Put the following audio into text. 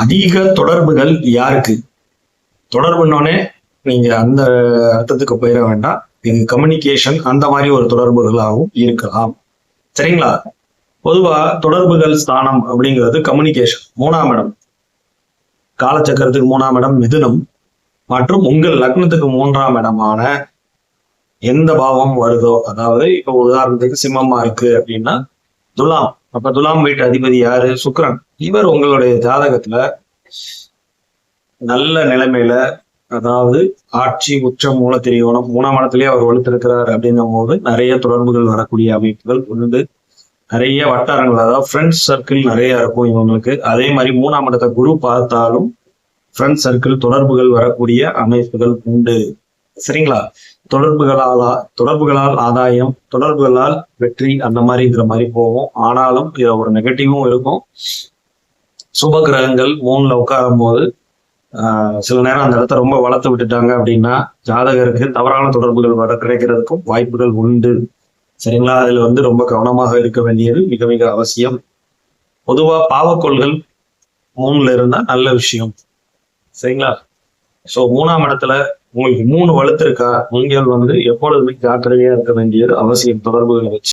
அதிக தொடர்புகள் யாருக்கு? தொடர்புன்னோடனே நீங்க அந்த அர்த்தத்துக்கு போயிட வேண்டாம். இது கம்யூனிகேஷன் அந்த மாதிரி ஒரு தொடர்புகளாகவும் இருக்கலாம். சரிங்களா? பொதுவா தொடர்புகள் ஸ்தானம் அப்படிங்கிறது கம்யூனிகேஷன் 3ஆம் இடம். காலச்சக்கரத்துக்கு 3ஆம் இடம் மிதுனம் மற்றும் உங்கள் லக்னத்துக்கு 3ஆம் இடமான எந்த பாவம் வருதோ, அதாவது இப்ப உதாரணத்துக்கு சிம்மமா இருக்கு அப்படின்னா துலாம். அப்ப துலாம் வீட்டு அதிபதி யாரு? சுக்கிரன். இவர் உங்களுடைய ஜாதகத்துல நல்ல நிலைமையில, அதாவது ஆட்சி உச்சம் மூல திரியோணம் 3ஆம் இடத்திலேயே அவர் வலுத்திருக்கிறார் அப்படின்னும் போது நிறைய தொடர்புகள் வரக்கூடிய அமைப்புகள் உண்டு. நிறைய வட்டாரங்கள், அதாவது ஃப்ரெண்ட்ஸ் சர்க்கிள் நிறைய இருக்கும் இவங்களுக்கு. அதே மாதிரி 3ஆம் இடத்தை குரு பார்த்தாலும் ஃப்ரெண்ட்ஸ் சர்க்கிள் தொடர்புகள் வரக்கூடிய அமைப்புகள் உண்டு. சரிங்களா? தொடர்புகளால் ஆதாயம், தொடர்புகளால் வெற்றி, அந்த மாதிரிங்கிற மாதிரி போகும். ஆனாலும் இதுல ஒரு நெகட்டிவும் இருக்கும். சுப கிரகங்கள் 3ல உட்காரும் போது சில நேரம் அந்த இடத்த ரொம்ப வளர்த்து விட்டுட்டாங்க அப்படின்னா ஜாதகருக்கு தவறான தொடர்புகள் வர கிடைக்கிறதுக்கும் வாய்ப்புகள் உண்டு. சரிங்களா? அதுல ரொம்ப கவனமாக இருக்க வேண்டியது மிக மிக அவசியம். பொதுவா பாவக்கோள்கள் 3ல இருந்தா நல்ல விஷயம். சரிங்களா? சோ 3ஆம் இடத்துல உங்களுக்கு 3 வலுத்து இருக்கா, நீங்கள் எப்பொழுதுமே ஜாக்கிரதையா இருக்க வேண்டியது அவசியம் தொடர்புகளை வச்சு.